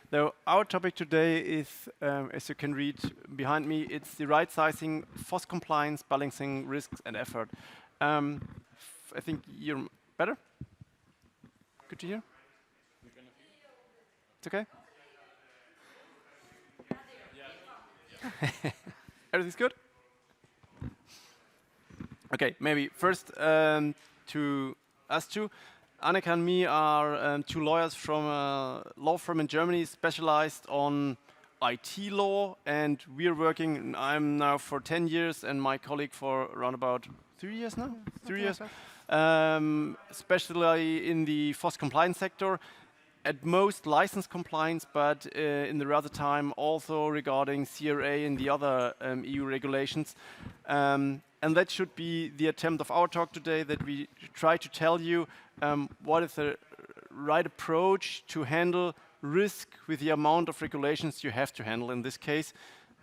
Though our topic today is, as you can read behind me, it's the right sizing, FOSS compliance, balancing risks and effort. I think you're better? Good to hear? It's okay? Everything's good? Okay, maybe first to us two. Annika and me are two lawyers from a law firm in Germany specialized on IT law, and we are working, I'm now for 10 years and my colleague for around about 3 years now? 3 years. Especially in the FOSS compliance sector, at most license compliance, but in the other time also regarding CRA and the other EU regulations. And that should be the attempt of our talk today, that we try to tell you what is the right approach to handle risk with the amount of regulations you have to handle in this case.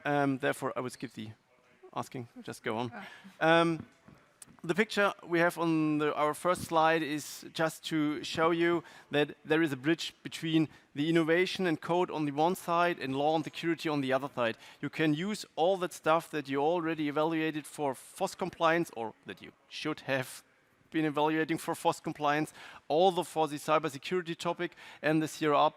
Therefore, I would skip the asking, just go on. The picture we have on our first slide is just to show you that there is a bridge between the innovation and code on the one side and law and security on the other side. You can use all that stuff that you already evaluated for FOSS compliance, or that you should have been evaluating for FOSS compliance, also for the cybersecurity topic and the CRR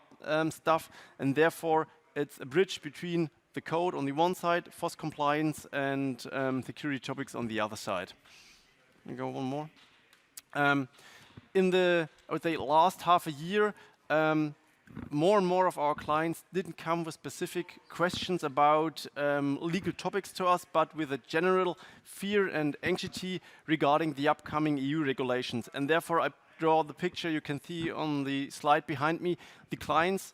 stuff, and therefore it's a bridge between the code on the one side, FOSS compliance, and security topics on the other side. Go one more. In the, I would say, last half a year, more and more of our clients didn't come with specific questions about legal topics to us, but with a general fear and anxiety regarding the upcoming EU regulations. And therefore, I draw the picture you can see on the slide behind me. The clients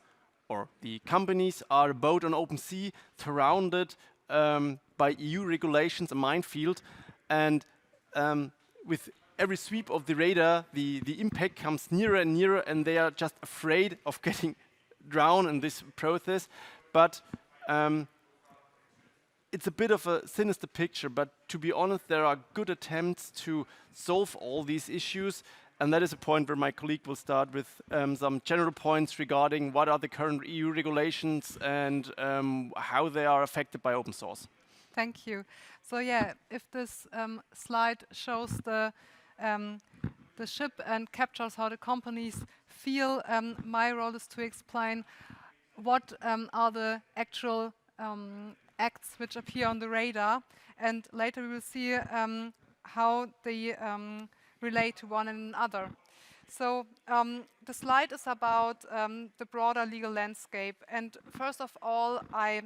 or the companies are a boat on open sea, surrounded by EU regulations, a minefield, and with every sweep of the radar, the impact comes nearer and nearer, and they are just afraid of getting drowned in this process. But it's a bit of a sinister picture, but to be honest, there are good attempts to solve all these issues, and that is a point where my colleague will start with some general points regarding what are the current EU regulations and how they are affected by open source. Thank you. So yeah, if this slide shows the ship and captures how the companies feel, my role is to explain what are the actual acts which appear on the radar, and later we will see how they relate to one another. So the slide is about the broader legal landscape, and first of all, I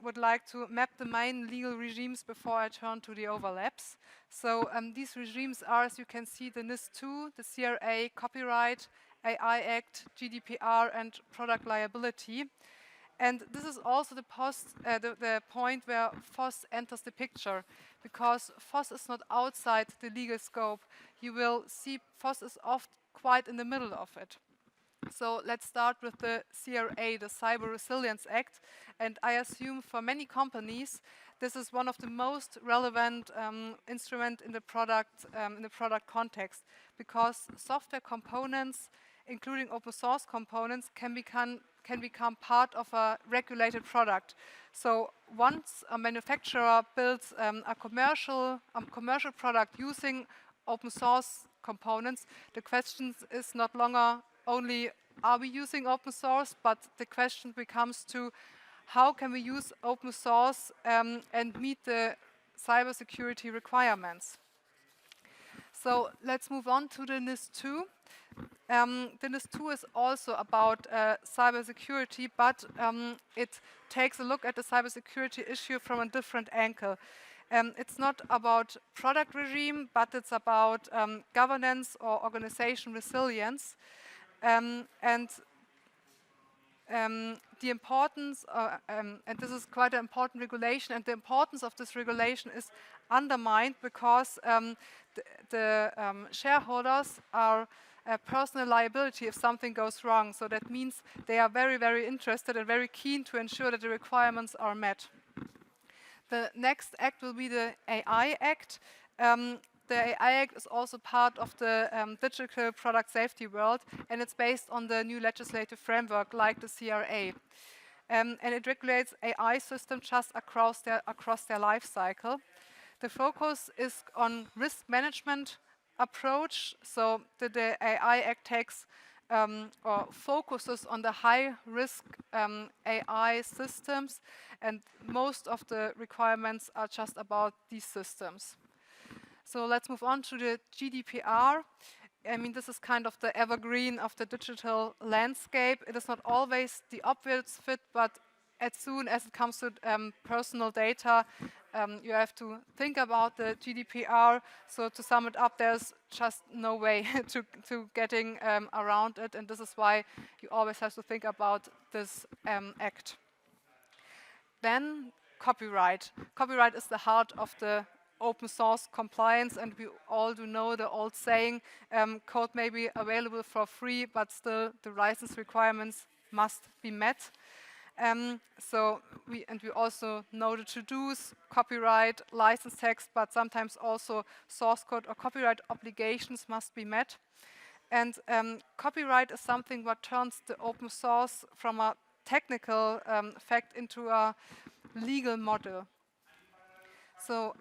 would like to map the main legal regimes before I turn to the overlaps. So these regimes are, as you can see, the NIS2, the CRA, Copyright, AI Act, GDPR, and product liability. And this is also the point where FOSS enters the picture, because FOSS is not outside the legal scope. You will see FOSS is often quite in the middle of it. So let's start with the CRA, the Cyber Resilience Act, and I assume for many companies this is one of the most relevant instruments in the product context, because software components, including open source components, can become part of a regulated product. So once a manufacturer builds a commercial product using open source components, the question is not longer only are we using open source, but the question becomes to how can we use open source and meet the cybersecurity requirements. So let's move on to the NIS2. The NIS2 is also about cybersecurity, but it takes a look at the cybersecurity issue from a different angle. It's not about product regime, but it's about governance or organization resilience. And the importance, and this is quite an important regulation, and the importance of this regulation is undermined because the shareholders are personal liability if something goes wrong. So that means they are very, very interested and very keen to ensure that the requirements are met. The next act will be the AI Act. the AI Act is also part of the digital product safety world, and it's based on the new legislative framework like the CRA. And it regulates AI systems just across their life cycle. The focus is on risk management approach, so the AI Act takes or focuses on the high-risk AI systems, and most of the requirements are just about these systems. So let's move on to the GDPR. I mean, this is kind of the evergreen of the digital landscape. It is not always the obvious fit, but as soon as it comes to personal data, you have to think about the GDPR. So to sum it up, there's just no way to getting around it, and this is why you always have to think about this act. Then copyright. Copyright is the heart of the open source compliance, and we all do know the old saying, code may be available for free, but still the license requirements must be met. So we also know the to-dos, copyright, license text, but sometimes also source code or copyright obligations must be met. And copyright is something what turns the open source from a technical fact into a legal model. So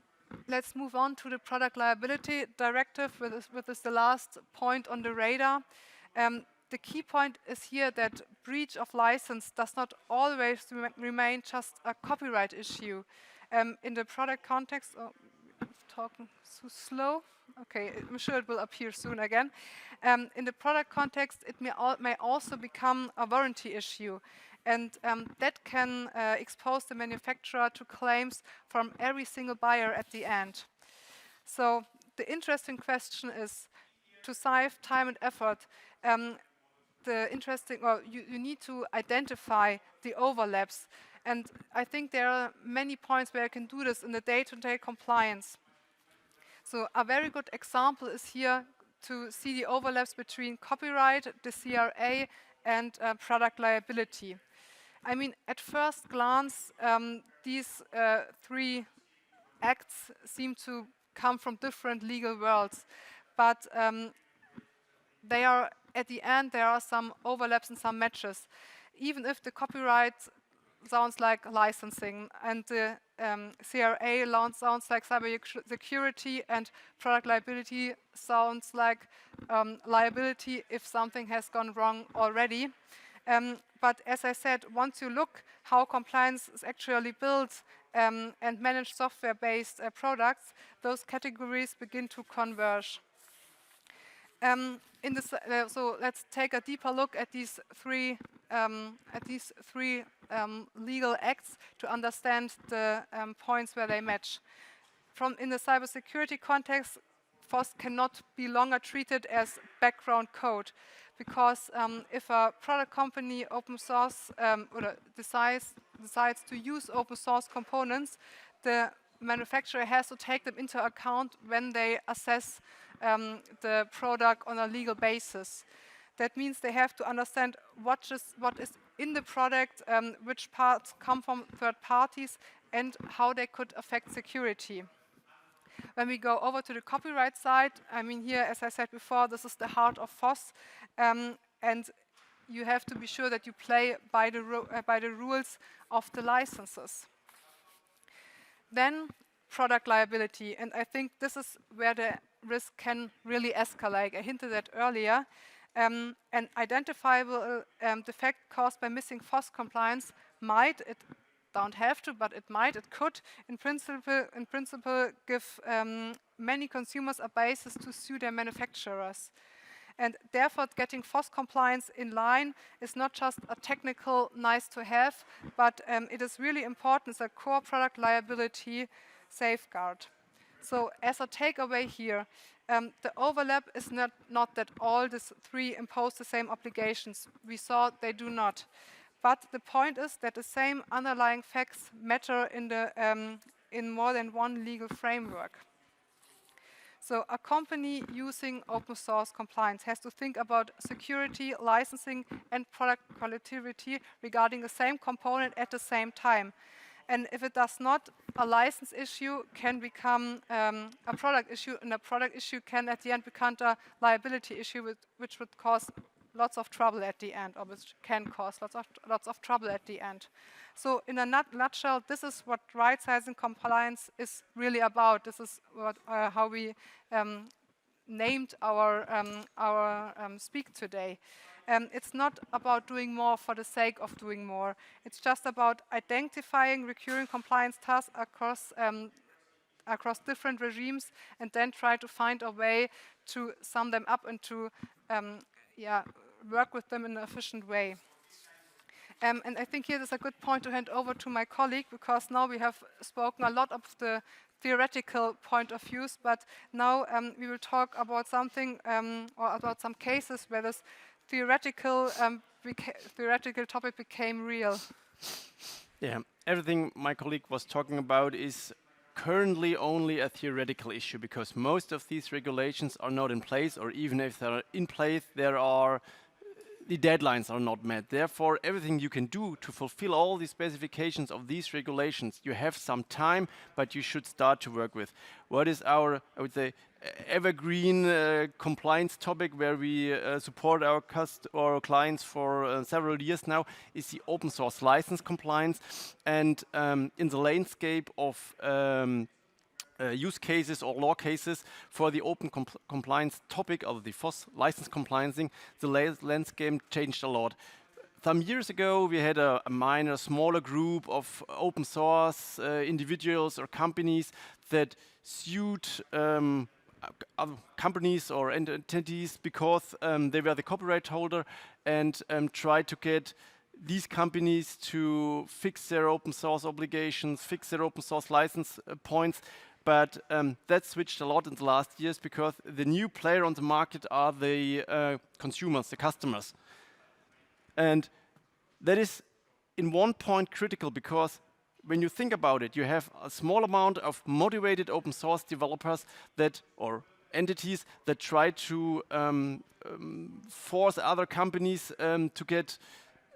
let's move on to the Product Liability Directive, which is the last point on the radar. The key point is here that breach of license does not always remain just a copyright issue. In the product context, talking too slow. Okay, I'm sure it will appear soon again. In the product context, it may also become a warranty issue. And that can expose the manufacturer to claims from every single buyer at the end. So the interesting question is, to save time and effort, you need to identify the overlaps. And I think there are many points where you can do this in the day-to-day compliance. So a very good example is here to see the overlaps between copyright, the CRA, and product liability. I mean, at first glance, these three acts seem to come from different legal worlds, but they are, at the end, there are some overlaps and some matches. Even if the copyright sounds like licensing and the CRA sounds like cybersecurity, and product liability sounds like liability if something has gone wrong already. But as I said, once you look how compliance is actually built and manage software-based products, those categories begin to converge. So let's take a deeper look at these three legal acts to understand the points where they match. In the cybersecurity context, FOSS cannot be longer treated as background code, because if a product company open source or decides to use open source components, the manufacturer has to take them into account when they assess the product on a legal basis. That means they have to understand what is in the product, which parts come from third parties, and how they could affect security. When we go over to the copyright side, I mean here, as I said before, this is the heart of FOSS, and you have to be sure that you play by the rules of the licenses. Then product liability, and I think this is where the risk can really escalate. I hinted at earlier. An identifiable defect caused by missing FOSS compliance might, it don't have to, but it could, in principle give many consumers a basis to sue their manufacturers. And therefore, getting FOSS compliance in line is not just a technical nice to have, but it is really important. It's a core product liability safeguard. So as a takeaway here, the overlap is not that all these three impose the same obligations. We saw they do not. But the point is that the same underlying facts matter in more than one legal framework. So a company using open source compliance has to think about security, licensing, and product quality regarding the same component at the same time. And if it does not, a license issue can become a product issue, and a product issue can at the end become a liability issue, which would cause lots of trouble at the end, or which can cause lots of trouble at the end. So in a nutshell, this is what right-sizing compliance is really about. This is what, how we named our speak today. It's not about doing more for the sake of doing more. It's just about identifying recurring compliance tasks across different regimes, and then try to find a way to sum them up and to work with them in an efficient way. And I think here is a good point to hand over to my colleague, because now we have spoken a lot of the theoretical point of views, but now we will talk about something or about some cases where this theoretical topic became real. Yeah, everything my colleague was talking about is currently only a theoretical issue, because most of these regulations are not in place, or even if they're in place, the deadlines are not met. Therefore, everything you can do to fulfill all the specifications of these regulations, you have some time, but you should start to work with. What is our, I would say, evergreen compliance topic where we support our clients for several years now is the open source license compliance. And in the landscape of use cases or law cases for the open compliance topic of the FOSS license compliancing, the landscape changed a lot. Some years ago, we had a smaller group of open source individuals or companies that sued other companies or entities because they were the copyright holder, and tried to get these companies to fix their open source obligations, fix their open source license points. But that switched a lot in the last years, because the new player on the market are the consumers, the customers. And that is in one point critical, because when you think about it, you have a small amount of motivated open source developers or entities that try to force other companies to get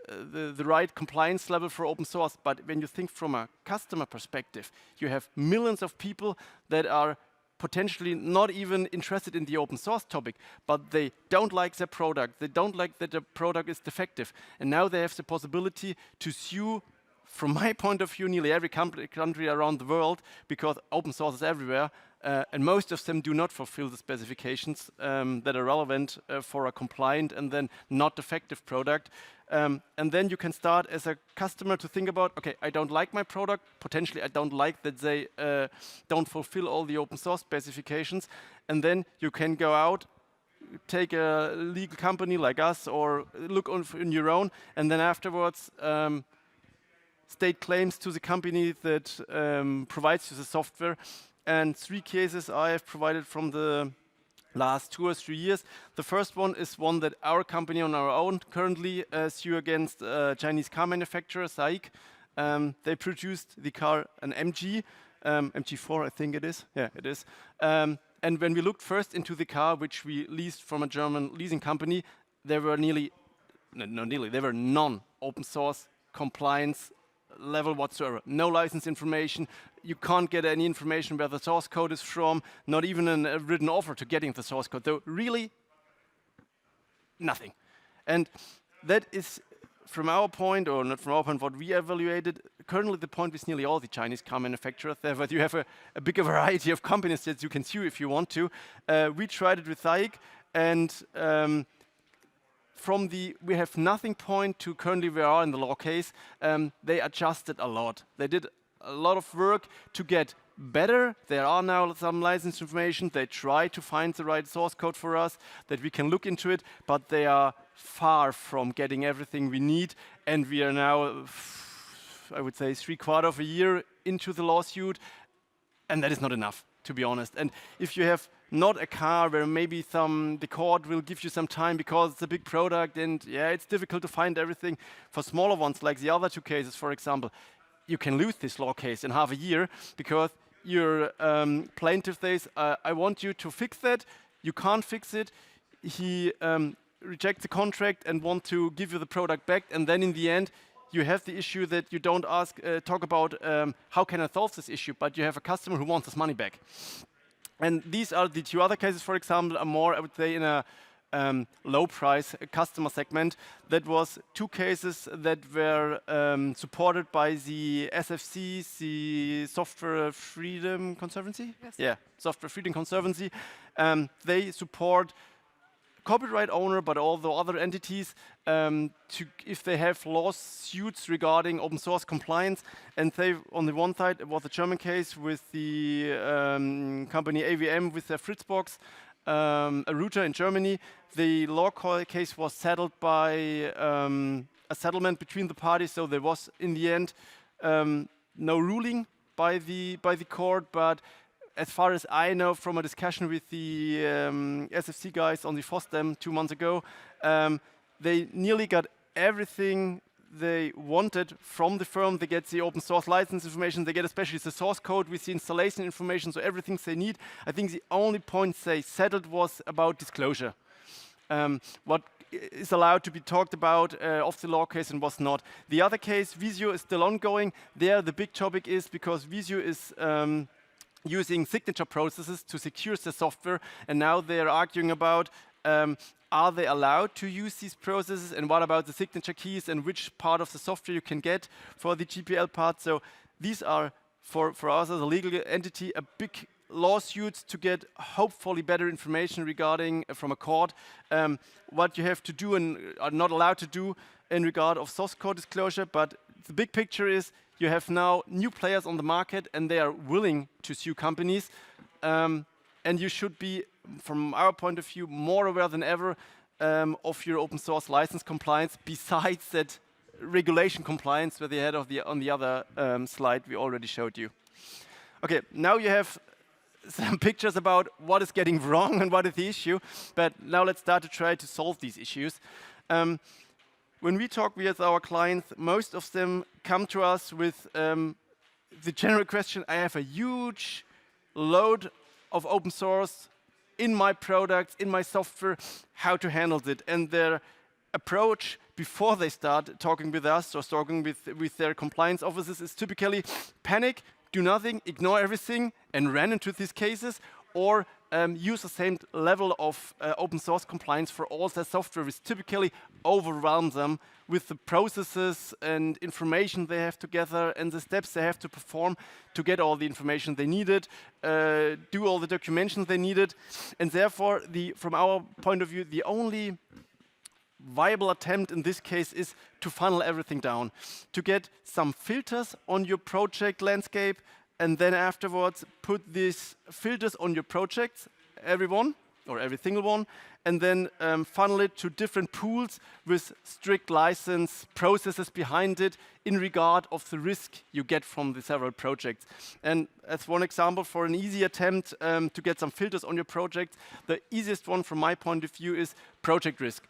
the right compliance level for open source. But when you think from a customer perspective, you have millions of people that are potentially not even interested in the open source topic, but they don't like their product. They don't like that the product is defective. And now they have the possibility to sue, from my point of view, nearly every country around the world, because open source is everywhere. And most of them do not fulfill the specifications that are relevant for a compliant and then not defective product. And then you can start as a customer to think about, okay, I don't like my product. Potentially, I don't like that they don't fulfill all the open source specifications. And then you can go out, take a legal company like us, or look on your own, and then afterwards state claims to the company that provides you the software. And 3 cases I have provided from the last 2 or 3 years. The first one is one that our company on our own currently sue against Chinese car manufacturer, SAIC. They produced the car, an MG, MG4 I think it is. Yeah, it is. And when we looked first into the car, which we leased from a German leasing company, there were there were non-open source compliance level whatsoever. No license information. You can't get any information where the source code is from, not even a written offer to getting the source code. So really nothing. And that is, from our point, or not from our point, what we evaluated, currently the point with nearly all the Chinese car manufacturers. Therefore, you have a bigger variety of companies that you can sue if you want to. We tried it with SAIC, and we have nothing point to currently we are in the law case. They adjusted a lot. They did a lot of work to get better. There are now some license information. They try to find the right source code for us that we can look into it, but they are far from getting everything we need. And we are now, I would say, 3/4 of a year into the lawsuit, and that is not enough, to be honest. And if you have not a car where maybe the court will give you some time because it's a big product and yeah, it's difficult to find everything. For smaller ones, like the other 2 cases, for example, you can lose this law case in half a year because your plaintiff says, I want you to fix that. You can't fix it. He rejects the contract and wants to give you the product back. And then in the end, you have the issue that you don't talk about how can I solve this issue, but you have a customer who wants his money back. And these are the two other cases, for example, are more, I would say, in a low price customer segment. That was two cases that were supported by the SFC, the Software Freedom Conservancy? Yes. Yeah, Software Freedom Conservancy. They support copyright owner, but also other entities, if they have lawsuits regarding open source compliance. And they, on the one side, it was a German case with the company AVM with their Fritzbox, a router in Germany. The law case was settled by a settlement between the parties, so there was, in the end, no ruling by the court, but as far as I know from a discussion with the SFC guys on the FOSS 2 months ago, they nearly got everything they wanted from the firm. They get the open source license information, they get especially the source code with the installation information, so everything they need. I think the only point they settled was about disclosure. What is allowed to be talked about of the law case and was not. The other case, Visio, is still ongoing. There the big topic is because Visio is using signature processes to secure the software, and now they are arguing about are they allowed to use these processes, and what about the signature keys and which part of the software you can get for the GPL part. So these are, for us as a legal entity, a big lawsuits to get hopefully better information regarding from a court what you have to do and are not allowed to do in regard of source code disclosure. But the big picture is you have now new players on the market and they are willing to sue companies. And you should be, from our point of view, more aware than ever of your open source license compliance, besides that regulation compliance that they had on the other slide we already showed you. Okay, now you have some pictures about what is getting wrong and what is the issue, but now let's start to try to solve these issues. When we talk with our clients, most of them come to us with the general question, I have a huge load of open source in my products, in my software, how to handle it. And their approach before they start talking with us or talking with their compliance officers is typically panic, do nothing, ignore everything, and run into these cases, or use the same level of open source compliance for all their software, which typically overwhelms them with the processes and information they have to gather and the steps they have to perform to get all the information they needed, do all the documentation they needed. And therefore, from our point of view, the only viable attempt in this case is to funnel everything down, to get some filters on your project landscape, and then afterwards put these filters on your projects, every one or every single one, and then funnel it to different pools with strict license processes behind it in regard of the risk you get from the several projects. And as one example for an easy attempt to get some filters on your project, the easiest one from my point of view is project risk.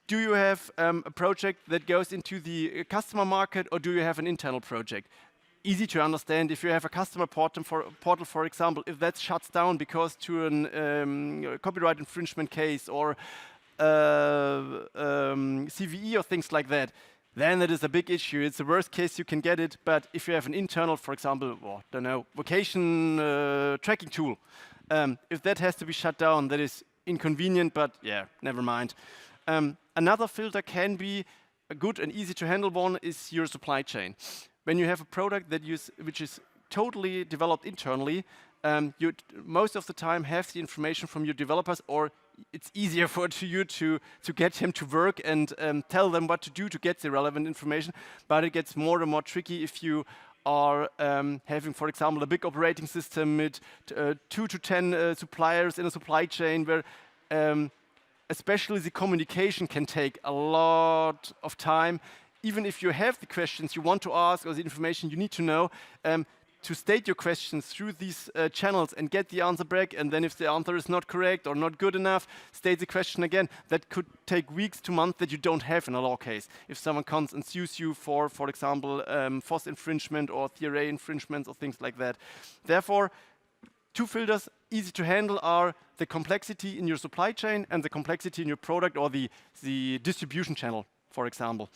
Do you have a project that goes into the customer market, or do you have an internal project? Easy to understand. If you have a customer portal, for example, if that shuts down because to a copyright infringement case or CVE or things like that, then it is a big issue. It's the worst case you can get it. But if you have an internal, for example, vacation tracking tool, if that has to be shut down, that is inconvenient. But yeah, never mind. Another filter can be a good and easy to handle one is your supply chain. When you have a product which is totally developed internally, you most of the time have the information from your developers, or it's easier for you to get him to work and tell them what to do to get the relevant information. But it gets more and more tricky if you are having, for example, a big operating system with 2 to 10 suppliers in a supply chain where especially the communication can take a lot of time. Even if you have the questions you want to ask or the information you need to know, to state your questions through these channels and get the answer back, and then if the answer is not correct or not good enough, state the question again. That could take weeks to months that you don't have in a law case. If someone comes and sues you for example, FOSS infringement or TRA infringements or things like that. Therefore, two filters easy to handle are the complexity in your supply chain and the complexity in your product or the distribution channel, for example.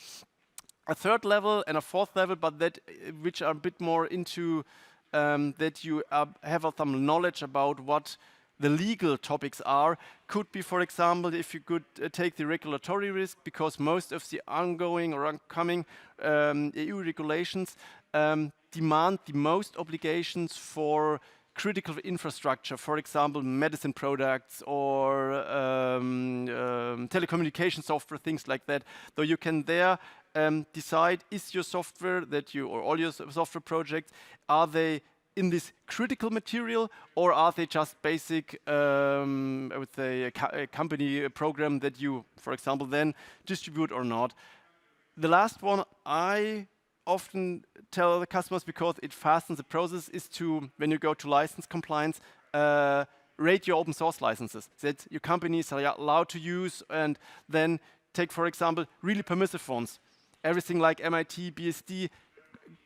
a third level and a fourth level, but that which are a bit more into that you have some knowledge about what the legal topics are. Could be, for example, if you could take the regulatory risk, because most of the ongoing or upcoming EU regulations demand the most obligations for critical infrastructure, for example, medicine products or telecommunication software, things like that. Though you can there decide, is your software that you, or all your software projects, are they in this critical material, or are they just basic, I would say, a company program that you, for example, then distribute or not? The last one I often tell the customers, because it fastens the process, is to, when you go to license compliance, rate your open source licenses that your companies are allowed to use, and then take, for example, really permissive ones. Everything like MIT, BSD,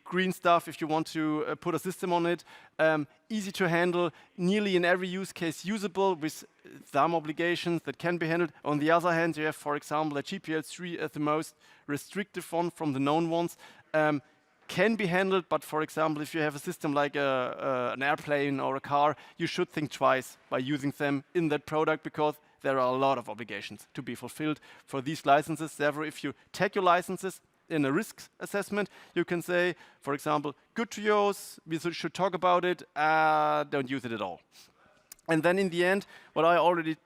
green stuff, if you want to put a system on it, easy to handle, nearly in every use case usable, with some obligations that can be handled. On the other hand, you have, for example, a GPL3 as the most restrictive one from the known ones. Can be handled, but for example, if you have a system like an airplane or a car, you should think twice by using them in that product, because there are a lot of obligations to be fulfilled for these licenses. Therefore, if you take your licenses in a risk assessment, you can say, for example, good to use, we should talk about it, don't use it at all. And then in the end, what I already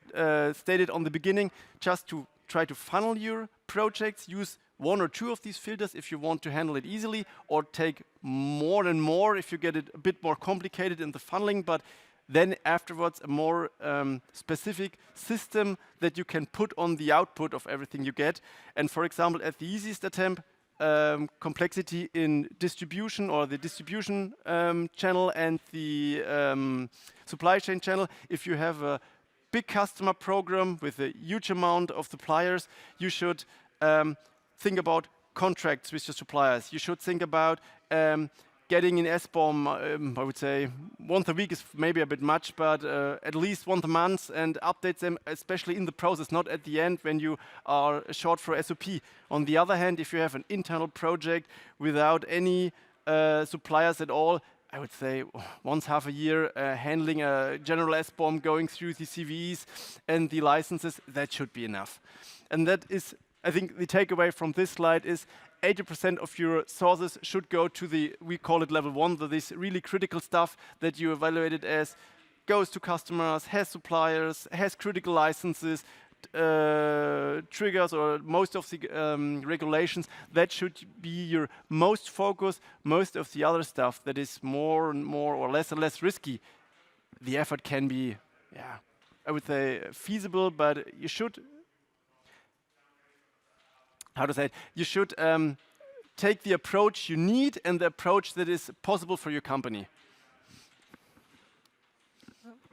stated on the beginning, just to try to funnel your projects, use one or two of these filters if you want to handle it easily, or take more and more if you get it a bit more complicated in the funneling, but then afterwards a more specific system that you can put on the output of everything you get. And for example, at the easiest attempt, complexity in distribution, or the distribution channel and the supply chain channel. If you have a big customer program with a huge amount of suppliers, you should think about contracts with your suppliers. You should think about getting in SBOM, I would say once a week is maybe a bit much, but at least once a month, and update them, especially in the process, not at the end when you are short for SOP. On the other hand, if you have an internal project without any suppliers at all, I would say once half a year, handling a general SBOM, going through the CVEs and the licenses, that should be enough. And that is, I think, the takeaway from this slide is 80% of your sources should go to the, we call it level 1, so this really critical stuff that you evaluated as goes to customers, has suppliers, has critical licenses, triggers, or most of the regulations. That should be your most focus. Most of the other stuff that is more and more, or less and less risky, the effort can be, yeah, I would say feasible, but you should, how to say it, you should take the approach you need and the approach that is possible for your company.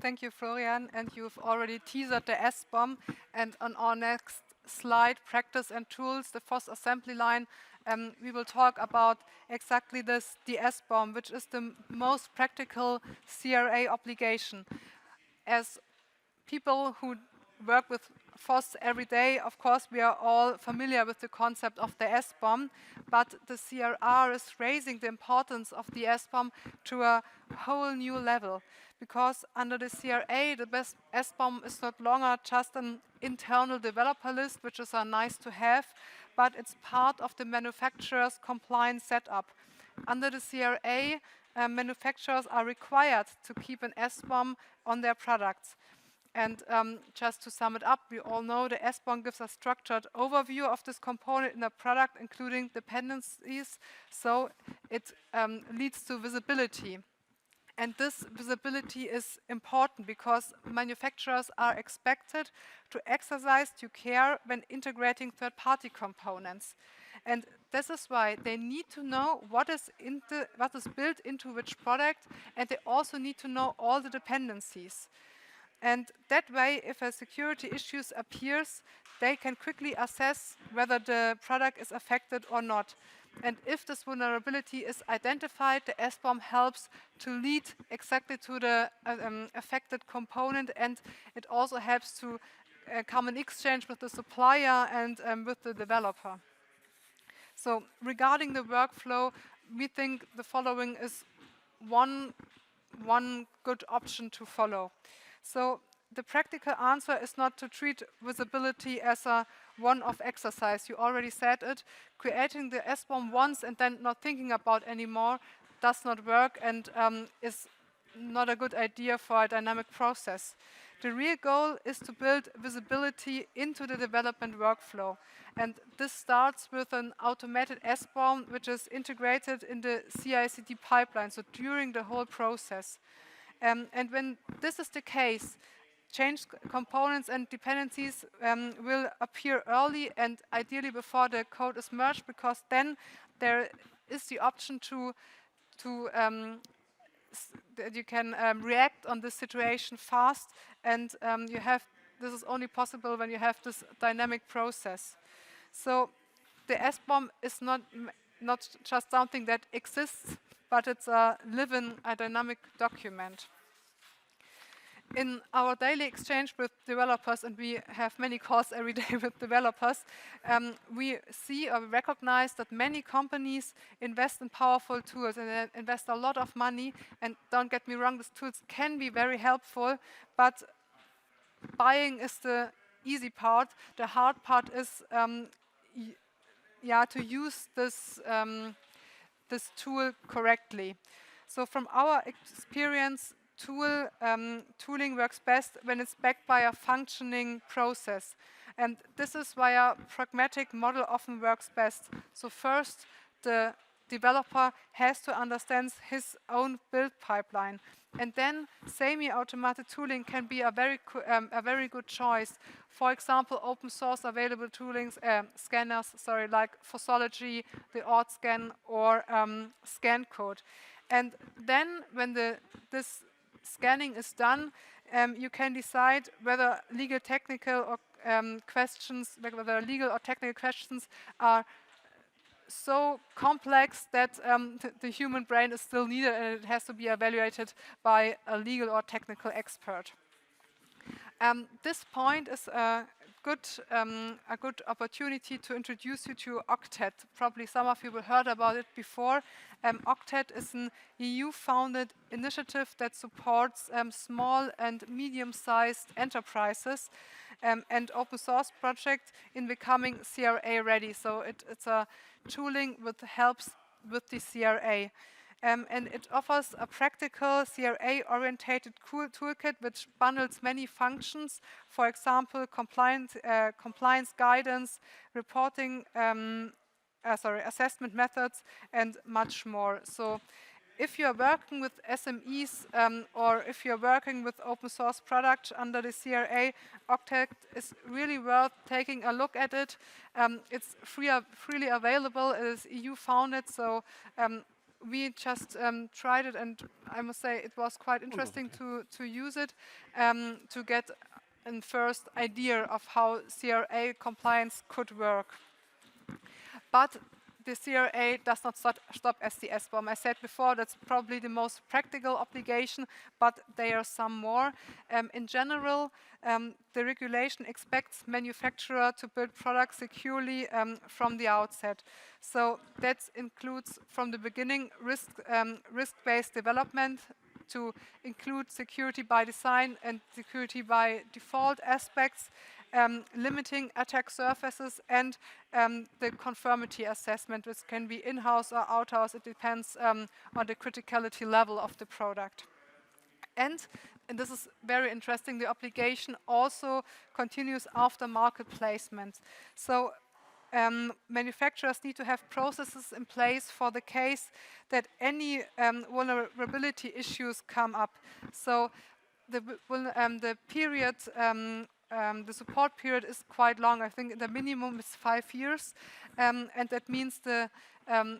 Thank you, Florian. And you've already teasered the SBOM. And on our next slide, practice and tools, the FOSS assembly line, we will talk about exactly this, the SBOM, which is the most practical CRA obligation. As people who work with FOSS every day, of course, we are all familiar with the concept of the SBOM, but the CRR is raising the importance of the SBOM to a whole new level. Because under the CRA, the best SBOM is not longer just an internal developer list, which is a nice to have, but it's part of the manufacturer's compliance setup. Under the CRA, manufacturers are required to keep an SBOM on their products. And just to sum it up, we all know the SBOM gives a structured overview of this component in a product, including dependencies, so it leads to visibility. And this visibility is important because manufacturers are expected to exercise due care when integrating third-party components. And this is why they need to know what is built into which product, and they also need to know all the dependencies. And that way, if a security issue appears, they can quickly assess whether the product is affected or not. And if this vulnerability is identified, the SBOM helps to lead exactly to the affected component, and it also helps to come in exchange with the supplier and with the developer. So regarding the workflow, we think the following is one good option to follow. So the practical answer is not to treat visibility as a one-off exercise. You already said it. Creating the SBOM once and then not thinking about anymore does not work and is not a good idea for a dynamic process. The real goal is to build visibility into the development workflow. And this starts with an automated SBOM, which is integrated in the CI/CD pipeline, so during the whole process. And when this is the case, changed components and dependencies will appear early and ideally before the code is merged, because then there is the option that you can react on this situation fast, and this is only possible when you have this dynamic process. So the SBOM is not just something that exists, but it's a living, a dynamic document. In our daily exchange with developers, and we have many calls every day with developers, we see or recognize that many companies invest in powerful tools and they invest a lot of money. And don't get me wrong, these tools can be very helpful, but buying is the easy part. The hard part is to use this tool correctly. So from our experience, tooling works best when it's backed by a functioning process. And this is why a pragmatic model often works best. So first, the developer has to understand his own build pipeline. And then semi-automated tooling can be a very good choice. For example, open source available toolings, scanners, like Fossology, the AutoScan, or ScanCode. And then when this scanning is done, you can decide whether legal or technical questions are so complex that the human brain is still needed and it has to be evaluated by a legal or technical expert. This point is a good opportunity to introduce you to Octet. Probably some of you have heard about it before. Octet is an EU-founded initiative that supports small and medium-sized enterprises and open source projects in becoming CRA ready. So it's a tooling that helps with the CRA. And it offers a practical CRA-orientated toolkit which bundles many functions, for example, compliance guidance, reporting, assessment methods, and much more. So if you're working with SMEs or if you're working with open source products under the CRA, Octet is really worth taking a look at it. It's freely available. It is EU-founded, so we just tried it, and I must say it was quite interesting to use it to get a first idea of how CRA compliance could work. But the CRA does not stop as the SBOM. I said before, that's probably the most practical obligation, but there are some more. In general, the regulation expects manufacturer to build products securely from the outset. So that includes from the beginning risk-based development, to include security by design and security by default aspects, limiting attack surfaces, and the conformity assessment, which can be in-house or out-house. It depends on the criticality level of the product. And this is very interesting, the obligation also continues after market placement. So manufacturers need to have processes in place for the case that any vulnerability issues come up. So the period, the support period is quite long. I think the minimum is 5 years, and that means the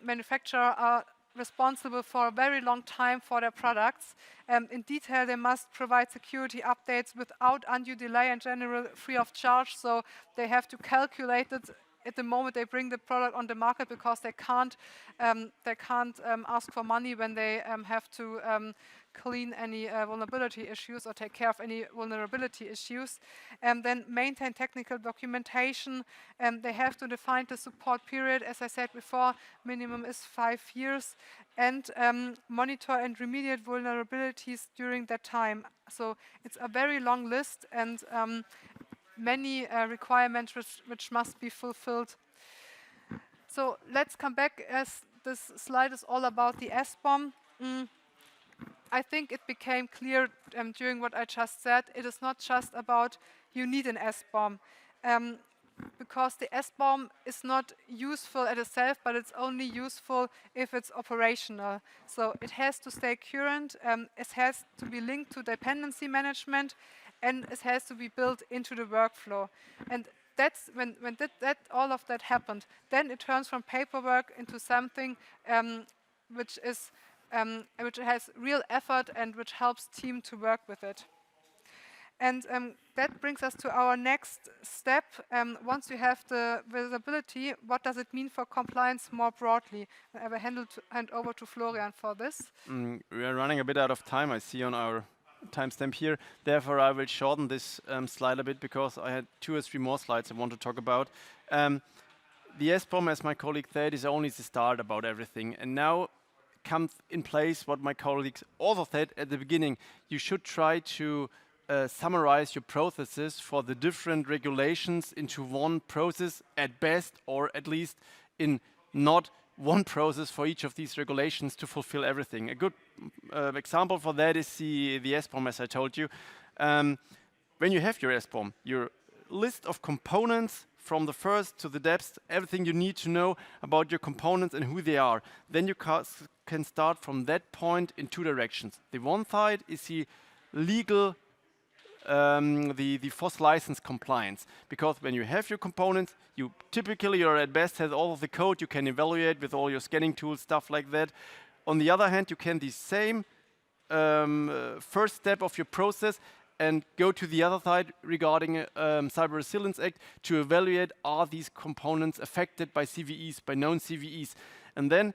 manufacturer are responsible for a very long time for their products. In detail, they must provide security updates without undue delay and generally free of charge. So they have to calculate it at the moment they bring the product on the market, because they can't ask for money when they have to clean any vulnerability issues or take care of any vulnerability issues. Then maintain technical documentation. They have to define the support period. As I said before, minimum is 5 years. And monitor and remediate vulnerabilities during that time. So it's a very long list and many requirements which must be fulfilled. So let's come back, as this slide is all about the SBOM. I think it became clear during what I just said, it is not just about you need an SBOM, because the SBOM is not useful at itself, but it's only useful if it's operational. So it has to stay current, it has to be linked to dependency management, and it has to be built into the workflow. And that's when all of that happened, then it turns from paperwork into something which has real effort and which helps team to work with it. And that brings us to our next step. Once you have the visibility, what does it mean for compliance more broadly? I will hand over to Florian for this. We are running a bit out of time, I see on our timestamp here. Therefore, I will shorten this slide a bit because I had 2 or 3 more slides I want to talk about. The SBOM, as my colleague said, is only the start about everything. And now comes in place what my colleagues also said at the beginning. You should try to summarize your processes for the different regulations into one process at best, or at least in not one process for each of these regulations to fulfill everything. A good example for that is the SBOM, as I told you. When you have your SBOM, your list of components from the first to the depths, everything you need to know about your components and who they are. Then you can start from that point in 2 directions. The one side is the legal the FOSS license compliance, because when you have your components, you typically or at best have all of the code you can evaluate with all your scanning tools, stuff like that. On the other hand, you can the same first step of your process and go to the other side regarding Cyber Resilience Act to evaluate, are these components affected by CVEs, by known CVEs. And then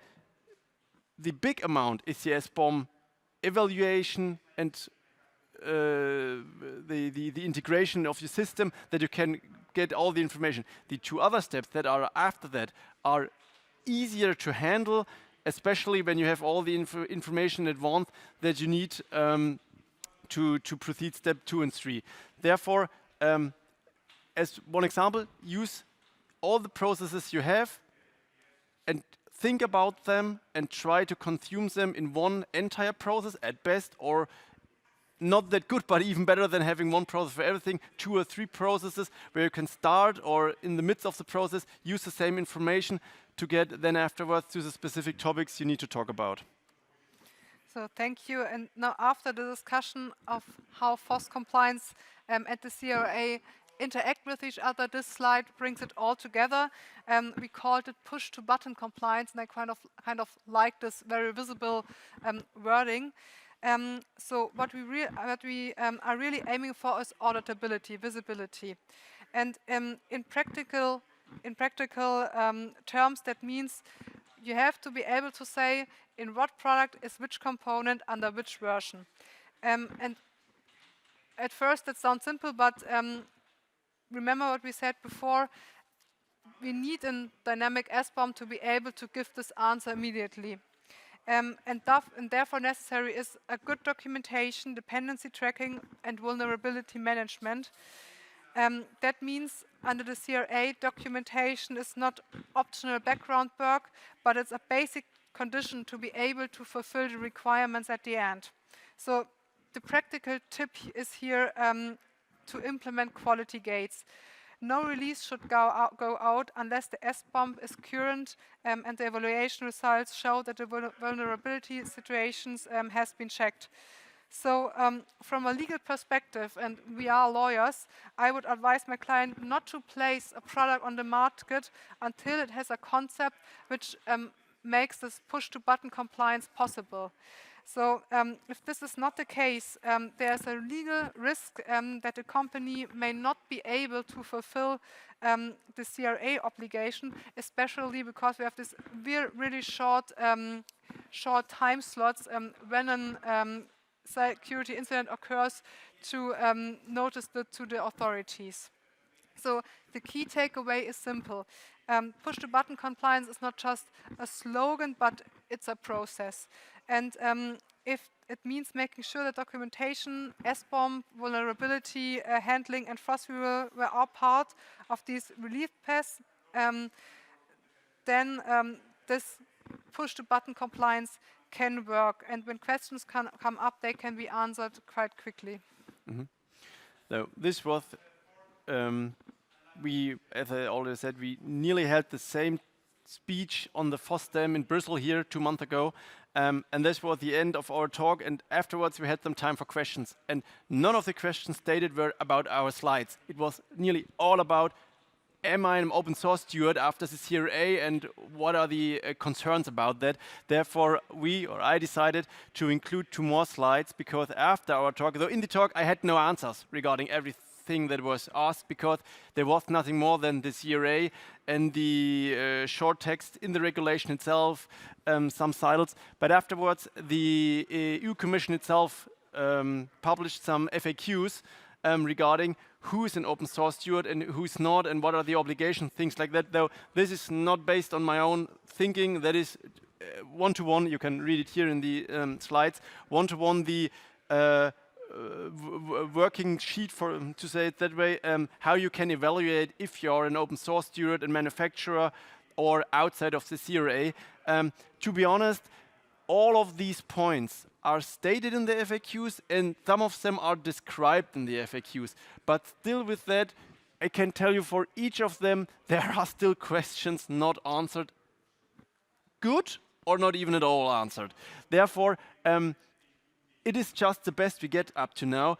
the big amount is the SBOM evaluation and the integration of your system, that you can get all the information. The 2 other steps that are after that are easier to handle, especially when you have all the information in advance that you need to proceed step 2 and 3. Therefore, as one example, use all the processes you have and think about them and try to consume them in one entire process at best, or not that good, but even better than having one process for everything, 2 or 3 processes where you can start, or in the midst of the process, use the same information to get then afterwards to the specific topics you need to talk about. So thank you. And now, after the discussion of how FOSS compliance and the CRA interact with each other, this slide brings it all together. We called it push-to-button compliance, and I kind of like this very visible wording. So what we are really aiming for is auditability, visibility, and in practical terms, that means you have to be able to say in what product is which component under which version. And at first that sounds simple, but remember what we said before. We need a dynamic SBOM to be able to give this answer immediately. And therefore necessary is a good documentation, dependency tracking, and vulnerability management. That means under the CRA, documentation is not optional background work, but it's a basic condition to be able to fulfill the requirements at the end. So the practical tip is here to implement quality gates. No release should go out unless the SBOM is current and the evaluation results show that the vulnerability situations has been checked. So from a legal perspective, and we are lawyers, I would advise my client not to place a product on the market until it has a concept which makes this push-to-button compliance possible. So if this is not the case, there's a legal risk that a company may not be able to fulfill the CRA obligation, especially because we have this really short time slots when security incident occurs to notice that to the authorities. So the key takeaway is simple. Push-to-button compliance is not just a slogan, but it's a process. And if it means making sure that documentation, SBOM, vulnerability handling, and FOSS were all part of these relief paths, then this push-to-button compliance can work. And when questions come up, they can be answered quite quickly. So this was, as I already said, we nearly had the same speech on the FOSS in Brussels here 2 months ago. And this was the end of our talk, and afterwards we had some time for questions. And none of the questions stated were about our slides. It was nearly all about, am I an open source steward after the CRA, and what are the concerns about that? Therefore, I decided to include 2 more slides, because after our talk, though in the talk I had no answers regarding everything that was asked, because there was nothing more than the CRA and the short text in the regulation itself, some titles. But afterwards, the EU Commission itself published some FAQs regarding who is an open source steward and who's not, and what are the obligations, things like that. Though this is not based on my own thinking, that is one-to-one, you can read it here in the slides, one-to-one the working sheet, for to say it that way, how you can evaluate if you're an open source steward and manufacturer or outside of the CRA. To be honest, all of these points are stated in the FAQs, and some of them are described in the FAQs. But still with that, I can tell you for each of them, there are still questions not answered good or not even at all answered. Therefore, it is just the best we get up to now.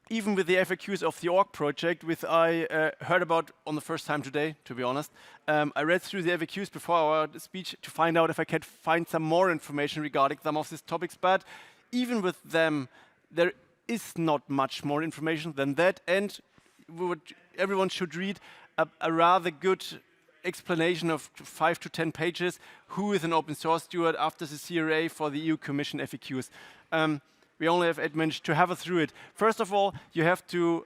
Even with the FAQs of the org project, which I heard about on the first time today, to be honest. I read through the FAQs before our speech to find out if I could find some more information regarding some of these topics, but even with them, there is not much more information than that, and everyone should read a rather good explanation of 5 to 10 pages, who is an open source steward after the CRA for the EU Commission FAQs. We only have 8 minutes to have through it. First of all, you have to,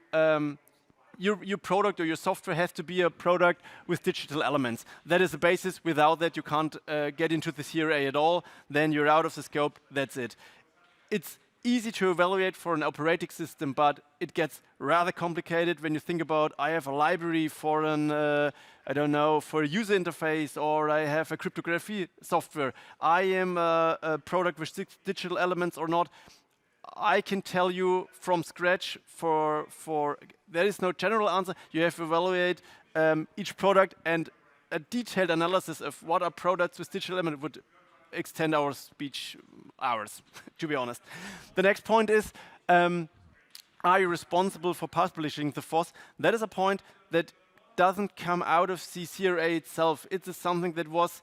your product or your software has to be a product with digital elements. That is the basis. Without that, you can't get into the CRA at all. Then you're out of the scope. That's it. It's easy to evaluate for an operating system, but it gets rather complicated when you think about, I have a library for an, I don't know, for a user interface, or I have a cryptography software. I am a product with 6 digital elements or not. I can tell you from scratch, there is no general answer. You have to evaluate each product, and a detailed analysis of what are products with digital element would extend our speech hours, to be honest. The next point is, are you responsible for publishing the FOSS? That is a point that doesn't come out of the CRA itself. It is something that was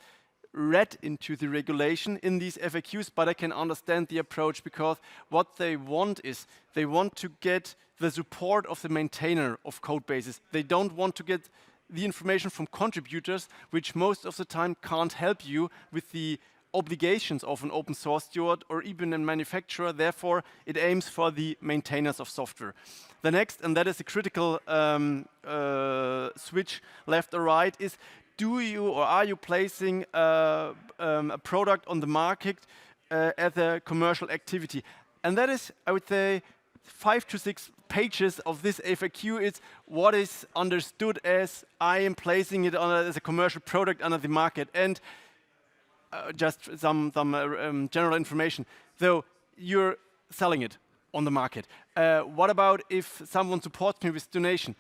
read into the regulation in these FAQs, but I can understand the approach, because what they want is they want to get the support of the maintainer of code bases. They don't want to get the information from contributors, which most of the time can't help you with the obligations of an open source steward or even a manufacturer. Therefore, it aims for the maintainers of software. The next, and that is a critical switch left or right, is do you or are you placing a product on the market as a commercial activity? And that is, I would say, 5 to 6 pages of this FAQ is what is understood as I am placing it as a commercial product under the market. And just some general information. So you're selling it on the market. What about if someone supports me with donation?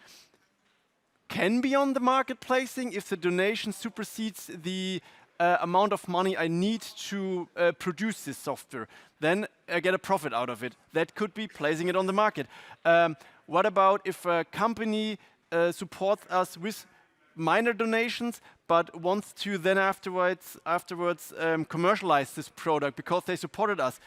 Can be on the market placing if the donation supersedes the amount of money I need to produce this software. Then I get a profit out of it. That could be placing it on the market. What about if a company supports us with minor donations, but wants to then afterwards commercialize this product because they supported us?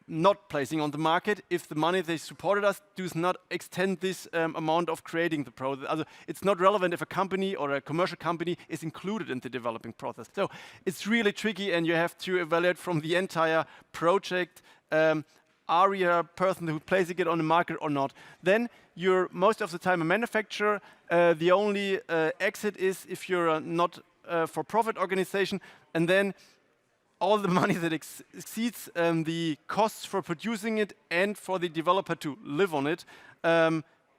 not placing on the market if the money they supported us does not extend this amount of creating the product. Also, it's not relevant if a company or a commercial company is included in the developing process. So it's really tricky, and you have to evaluate from the entire project. Are you a person who placing it on the market or not? Then you're most of the time a manufacturer. The only exit is if you're a not for-profit organization, and then all the money that exceeds the costs for producing it and for the developer to live on it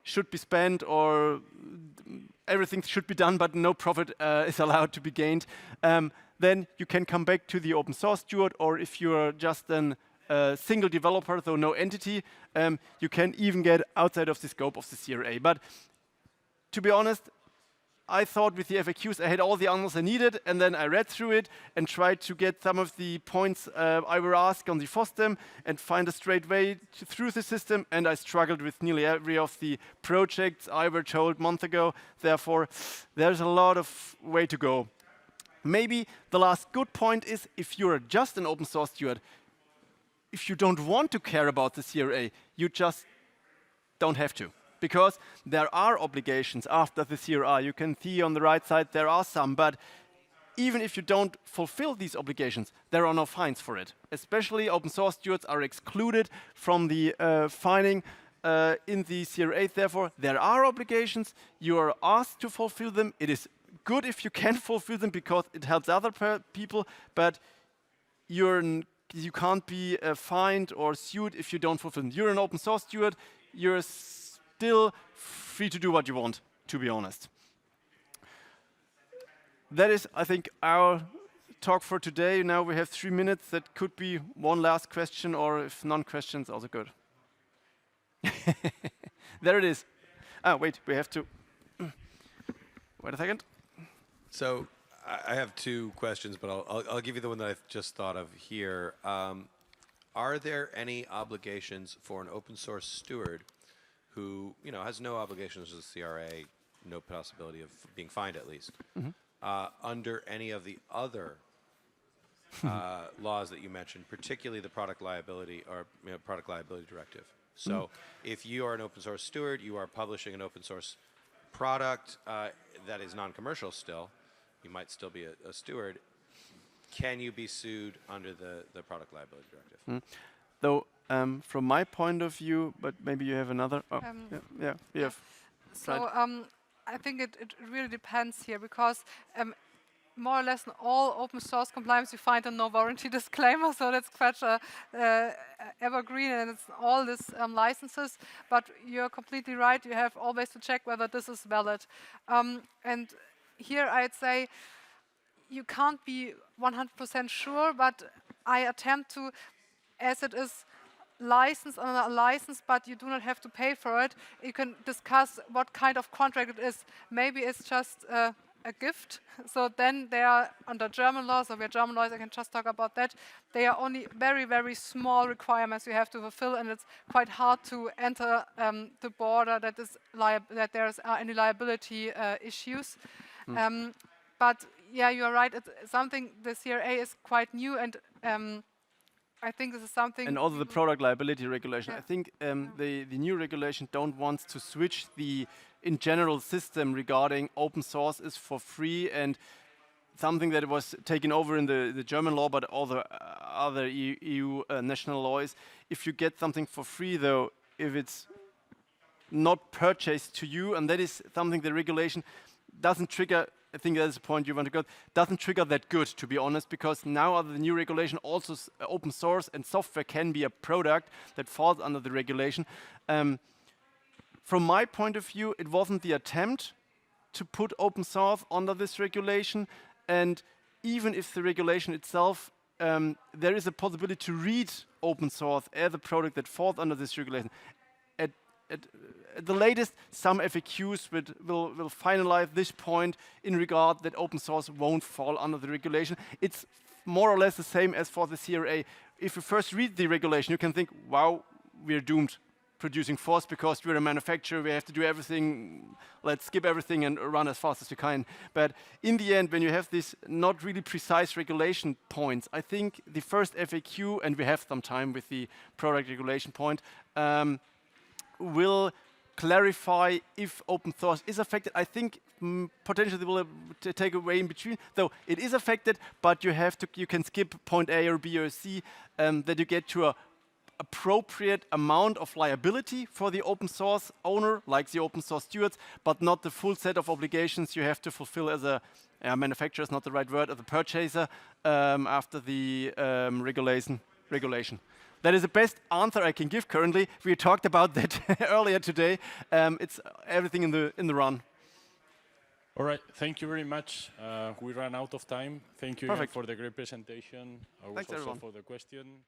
should be spent, or everything should be done, but no profit is allowed to be gained. Then you can come back to the open source steward, or if you're just a single developer, so no entity, you can even get outside of the scope of the CRA. But to be honest, I thought with the FAQs I had all the answers I needed, and then I read through it and tried to get some of the points I were asked on the FOSS and find a straight way through the system, and I struggled with nearly every of the projects I were told a month ago. Therefore, there's a lot of way to go. Maybe the last good point is, if you're just an open source steward, if you don't want to care about the CRA, you just don't have to. Because there are obligations after the CRA. You can see on the right side there are some, but even if you don't fulfill these obligations, there are no fines for it. Especially open source stewards are excluded from the fining in the CRA. Therefore, there are obligations. You are asked to fulfill them. It is good if you can fulfill them because it helps other people, but you can't be fined or sued if you don't fulfill them. You're an open source steward. You're still free to do what you want, to be honest. That is, I think, our talk for today. Now we have 3 minutes. That could be one last question, or if none questions, also good. There it is. Ah, wait, we have to. Wait a second. So I have 2 questions, but I'll give you the one that I've just thought of here. Are there any obligations for an open source steward who has no obligations as a CRA, no possibility of being fined at least, under any of the other laws that you mentioned, particularly the product liability or product liability directive? So if you are an open source steward, you are publishing an open source product that is non-commercial still, you might still be a steward, can you be sued under the product liability directive? Though, from my point of view, but maybe you have another. Oh, yeah, we have. So I think it really depends here, because more or less in all open source compliance you find a no warranty disclaimer, so that's quite evergreen, and it's all these licenses. But you're completely right, you have always to check whether this is valid. And here I'd say you can't be 100% sure, but I attempt to, as it is license on a license, but you do not have to pay for it. You can discuss what kind of contract it is. Maybe it's just a gift. So then they are under German laws, so we are German laws, I can just talk about that. They are only very, very small requirements you have to fulfill, and it's quite hard to enter the border that is that there's any liability issues. But yeah, you're right. It's something the CRA is quite new, and I think this is something. And also the product liability regulation. I think the new regulation don't want to switch the in general system regarding open source is for free, and something that was taken over in the German law, but all the other EU national laws. If you get something for free, though, if it's not purchased to you, and that is something the regulation doesn't trigger. I think that's the point you want to go. Doesn't trigger that good, to be honest, because now under the new regulation, also open source and software can be a product that falls under the regulation. From my point of view, it wasn't the attempt to put open source under this regulation, and even if the regulation itself, there is a possibility to read open source as a product that falls under this regulation. At the latest, some FAQs will finalize this point in regard that open source won't fall under the regulation. It's more or less the same as for the CRA. If you first read the regulation, you can think, wow, we're doomed. producing FOSS because we're a manufacturer, we have to do everything, let's skip everything and run as fast as we can. But in the end, when you have these not really precise regulation points, I think the first FAQ, and we have some time with the product regulation point, will clarify if open source is affected. I think potentially they will take away in between, though it is affected, but you can skip point A or B or C, that you get to a appropriate amount of liability for the open source owner, like the open source stewards, but not the full set of obligations you have to fulfill as a manufacturer is not the right word, as a purchaser after the regulation. That is the best answer I can give currently. We talked about that earlier today. It's everything in the run. All right, thank you very much. We ran out of time. Thank you again for the great presentation. Thanks, also everyone. for the question.